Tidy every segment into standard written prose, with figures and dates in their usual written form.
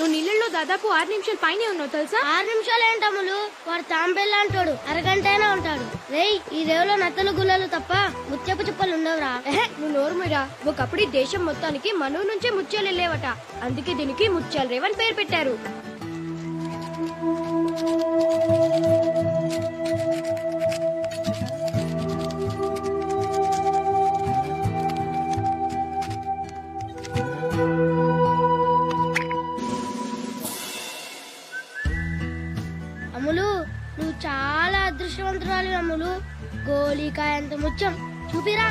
నువ్వు నీళ్ళలో దాదాపు 6 నిమిషాలు పైనే ఉన్నావు తెలుసా. 6 నిమిషాలు ఏంటమ్ములు, వాడు తాంబెల్లా అంటాడు, అరగంట అయినా ఉంటాడు. రేయ్, ఈ రేవులో నత్తలు గుల్లలు తప్ప ముత్యపు చుప్పలు ఉండవురా. నువ్వు నోరుమిరా. ఒకప్పుడు ఈ దేశం మొత్తానికి మనూ నుంచే ముత్యాలు వెళ్ళేవట. అందుకే దీనికి ముత్యాల రేవ్ అని పేరు పెట్టారు. అమ్ములు, నువ్వు చాలా అదృష్టవంతురాలి అమ్ములు. గోళీకాయ అంత ముత్యం చూపిరా.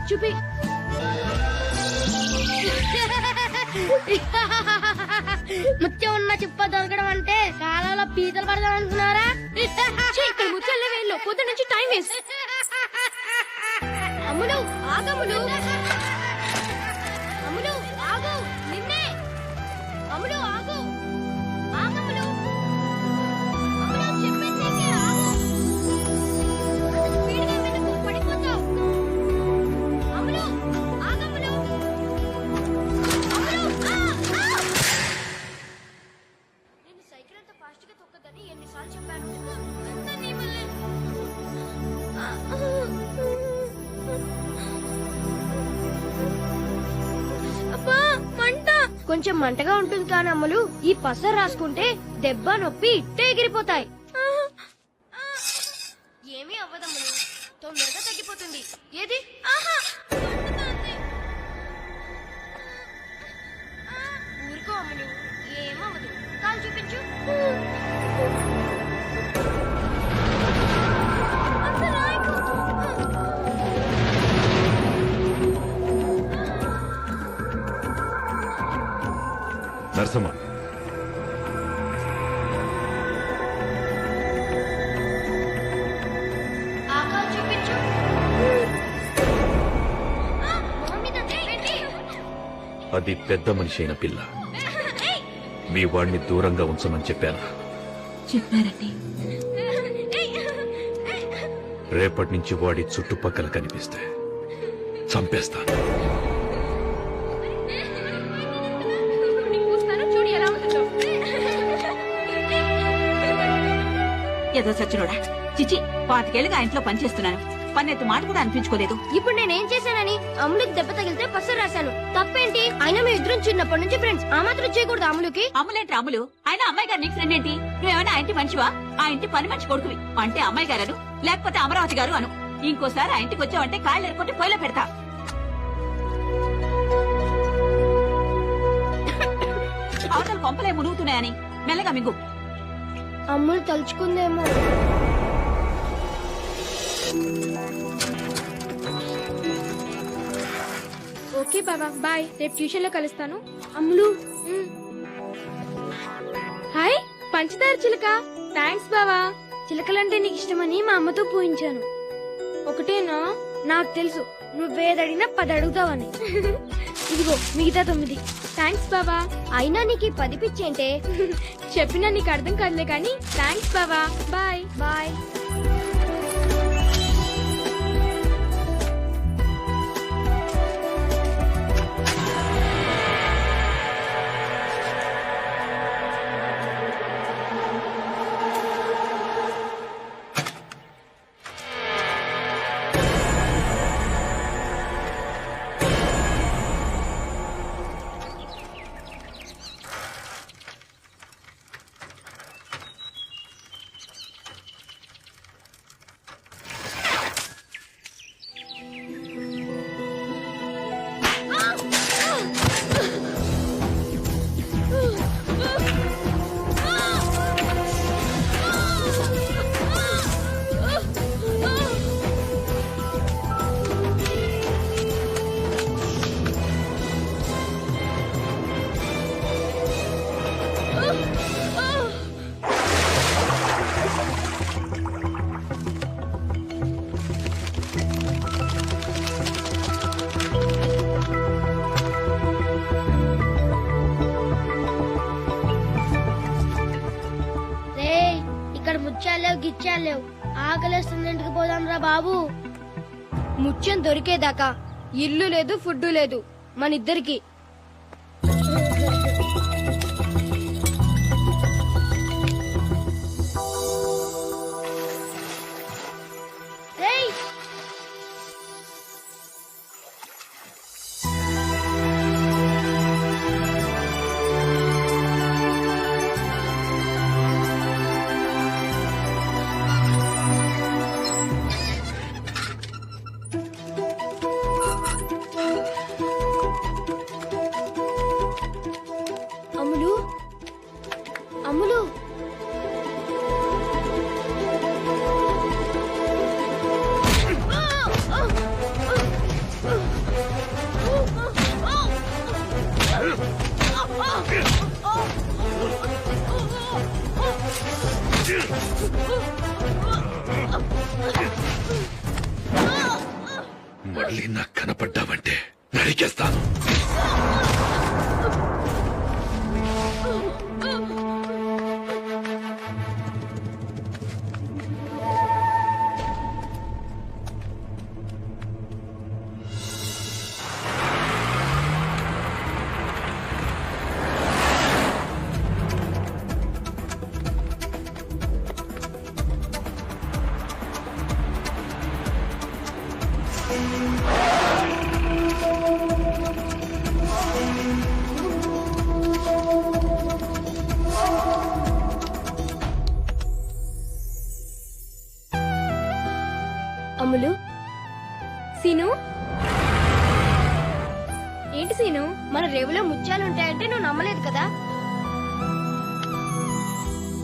చూపి. ముత్యం ఉన్న చిప్ప దొరకడం అంటే కాలంలో పీతలు పడదాం అనుకున్నారా? ఇక్కడ ముత్యాల వేల్లో పొద్దు నుంచి టైం వేస్ట్. అమ్ములు ఆగములు. అమ్ములు ఆగు. నిన్నే. అమ్ములు ఆగు. ఆగములు. అమ్ములు చెప్పేది ఆగు. స్పీడ్గా వెనుకు పడిపోతావు. అమ్ములు ఆగములు. అమ్ములు నేను సైకిల్ అంత ఫాస్ట్ గా తొక్కదని ఎన్నిసార్లు చెప్పాను. అంతా నీ వల్లే. అబ్బా మంట. కొంచెం మంటగా ఉంటుంది కానీ అమ్మలు, ఈ పసరు రాసుకుంటే దెబ్బ నొప్పి ఇట్టే ఎగిరిపోతాయి. ఏమీ అవ్వదమ్మలు, తొందరగా తగ్గిపోతుంది. ఏది ఊరుకో అమ్మలు, ఏమవ్వదు. కాలు చూపించు. అంత రాయకు. నరసమ్మ, ఆ కాలు చూపించు. మొహం మీద పెట్టండి. అది పెద్ద మనిషి అయిన పిల్ల. మీ వాడిని దూరంగా ఉంచమని చెప్పాను. చెప్పారండి. రేపటి నుంచి వాడి చుట్టుపక్కల కనిపిస్తే చంపేస్తాను. చూడు ఎలా ఉంటుందో. ఏదో సచ్చినోడా. చిచి, 25 ఏళ్ళుగా ఆ ఇంట్లో పనిచేస్తున్నాను. పన్నెత్తు మాట కూడా అనిపించుకోలేదు. ఇప్పుడు నేనేం చేశానని అమ్ములకి దెబ్బ తగిలితే పసరు రాశాను. తప్పేంటి? అయినా మీ ఇద్దరం చిన్నప్పటి నుంచి ఫ్రెండ్స్. ఆ మాత్రం చేయకూడదు అమ్ములకి. అమ్ములేంటి అమ్ములు? ఆయన అమ్మాయి గారు నీకు ఫ్రెండ్ ఏంటి? నువ్వేమైనా ఆ ఇంటి మనిషివా? ఆ ఇంటి పని మనిషి కొడుకువి అంటే అమ్మాయి గారు, లేకపోతే అమరావతి గారు అను. ఇంకోసారి ఆ ఇంటికి వచ్చావంటే కాళ్ళు ఎరుకుంటే పొయ్యిలో పెడతా. అవతల కొంపలే మునుగుతున్నాయని మెల్లగా మింగు. అమ్ములు తలుచుకుందేమో. ఓకే బాబా, బాయ్. రేపు ట్యూషన్ లో కలుస్తాను. అమ్ములు. హాయ్ పంచదార చిలక. థ్యాంక్స్ బావా. చిలకలంటే నీకు ఇష్టమని మా అమ్మతో పూయించాను. ఒకటేనా? నాకు తెలుసు నువ్వేదడిగినా 10 అడుగుతావని. ఇదిగో మిగతా 9. థ్యాంక్స్ బాబా. అయినా నీకు 10 పిచ్చేంటే? చెప్పినా నీకు అర్థం కాదులే కానీ థ్యాంక్స్ బాబా. Bye bye. గిచ్చాలేవు. ఆకలేస్తుంది, ఇంటికి పోదాం రా బాబు. ముత్యం దొరికేదాకా ఇల్లు లేదు, ఫుడ్ లేదు మన ఇద్దరికి. మళ్ళీ నాకు కనపడ్డావంటే నరికేస్తాను. అమ్ములు, సీను, ఏంటి సీను? మన రేవులో ముత్యాలు ఉంటాయంటే నువ్వు నమ్మలేదు కదా.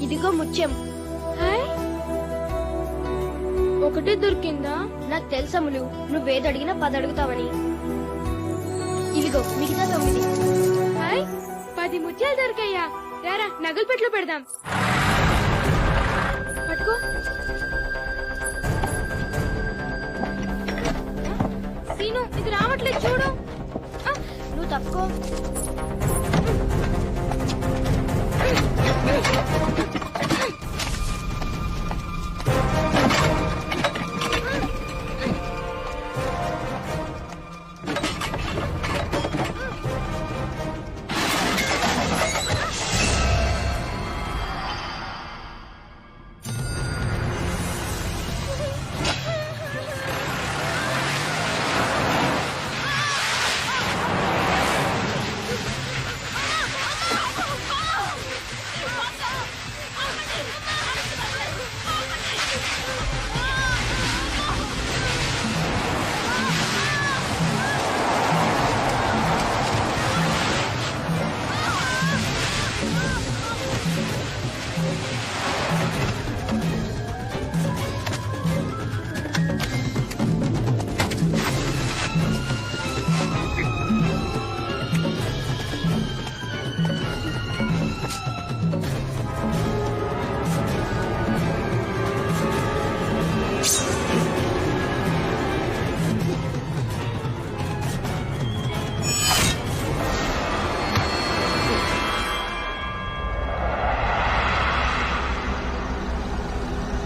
ఇదిగో ముత్యం. హాయ్, ఒకటే దొరికిందా? నాకు తెలుసములు, నువ్వేది అడిగినా 10 అడుగుతావని. ఇదిగో మిగతా 9. హాయ్, 10 ముత్యాలు దొరికాయ్యా. రారా నగలు పెట్లో పెడదాం. పట్టుకో. సీను, ఇది రావట్లేదు చూడు. నువ్వు తప్పుకో.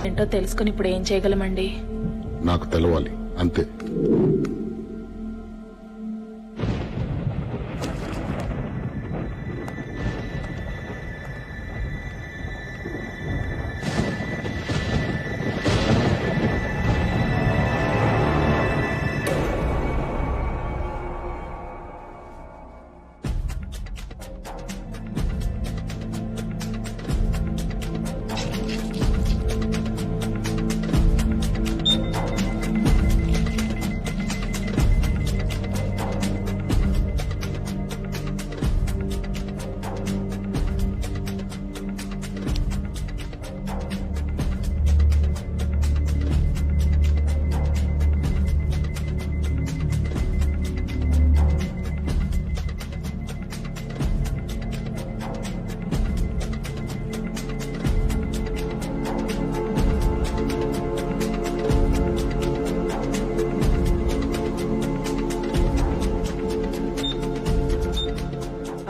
ఏంటో తెలుసుకుని ఇప్పుడు ఏం చేయగలమండి? నాకు తెలవాలి అంతే.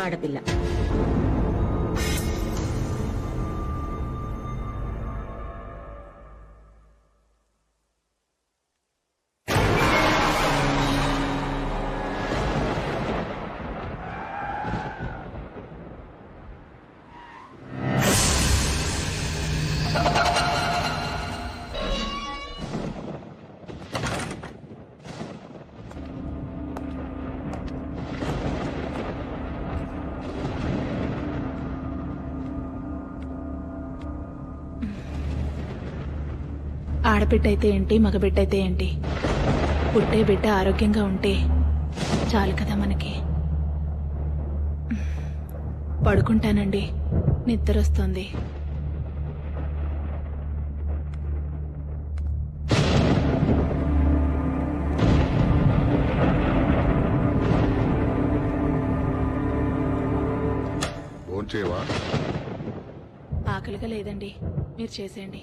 ఆడపిల్ల. ఆడబిడ్డ అయితే ఏంటి, మగబిడ్డ అయితే ఏంటి, పుట్టే బిడ్డ ఆరోగ్యంగా ఉంటే చాలు కదా మనకి. పడుకుంటానండి, నిద్ర వస్తుంది. భోంచేయవా? ఆకలిగా లేదండి, మీరు చేసేయండి.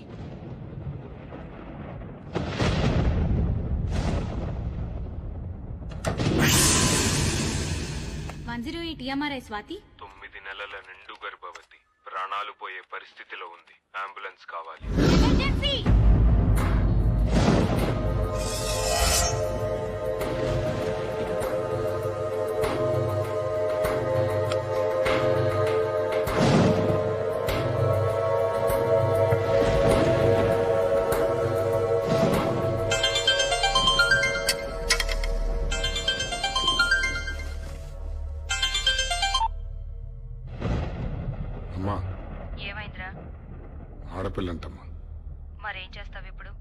మంజురు ఈ టీఎంఆర్ఐ స్వాతి 9 నెలల నిండు గర్భవతి, ప్రాణాలు పోయే పరిస్థితిలో ఉంది. అంబులెన్స్ కావాలి. ఎమర్జెన్సీ అమ్మా, ఏమైందిరా? ఆడపిల్లంటమ్మా. మరేం చేస్తావు ఇప్పుడు?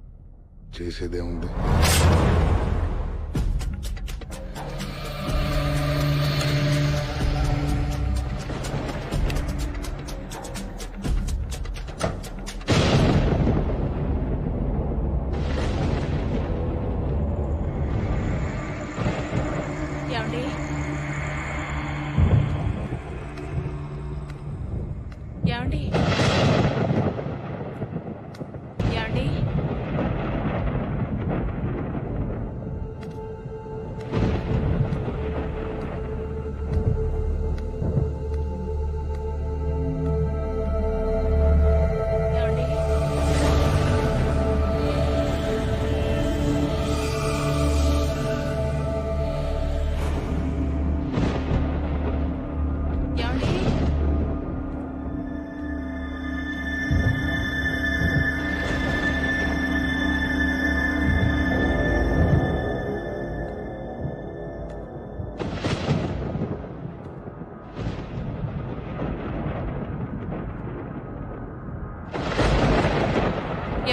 చేసేదేముంది? ఏమండి? ఏమండి? ఏమండి?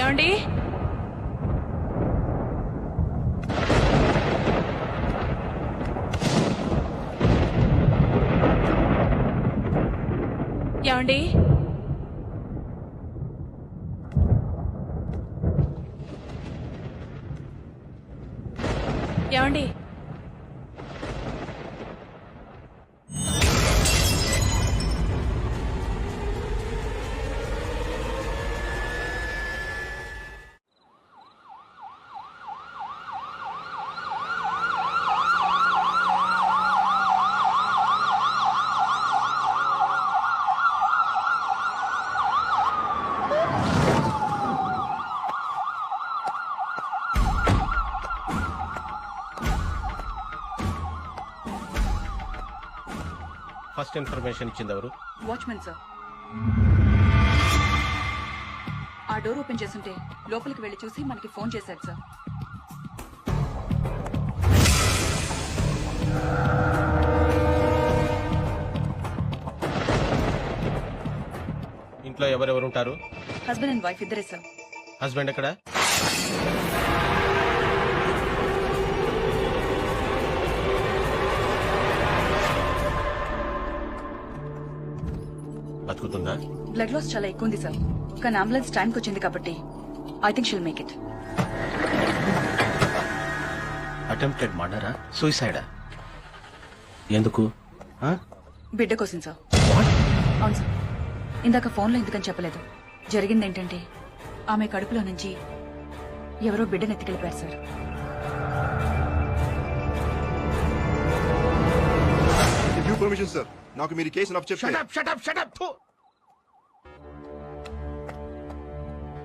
ఏమండి? ఏమండి? ఏమండి? ఏమండి? ఏమండి? ఫస్ట్ ఇన్ఫర్మేషన్ ఇచ్చింది ఎవరు? Watchman sir. ఆ డోర్ ఓపెన్ చేస్తుంటే లోపలికి వెళ్లి చూసి మనకి ఫోన్ చేశారు సార్. ఇంట్లో ఎవరెవరు ఉంటారు? హస్బెండ్ అండ్ వైఫ్ ఇద్దరే సార్. హస్బెండ్ ఎక్కడ? బతుకుతుందా? బ్లడ్ లాస్ చాలా ఎక్కువ ఉంది సార్. కానీ అంబులెన్స్ టైంకి వచ్చింది కాబట్టి I think she'll make it. Attempted మర్డరా? సూసైడా? ఎందుకు? బిడ్డ కోసం సార్. అవును సార్. ఇందాక ఫోన్లో ఎందుకని చెప్పలేదు. జరిగింది ఏంటంటే ఆమె కడుపులో నుంచి ఎవరో బిడ్డను ఎత్తుకెళ్ళిపోయారు సార్. పర్మిషన్ సార్, నాకు మీరు కేసు నాకు చెప్తే.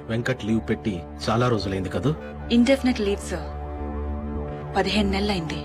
వెంకట్ లీవ్ పెట్టి చాలా రోజులైంది కదా? Indefinite leave sir. 15 నెలలైంది.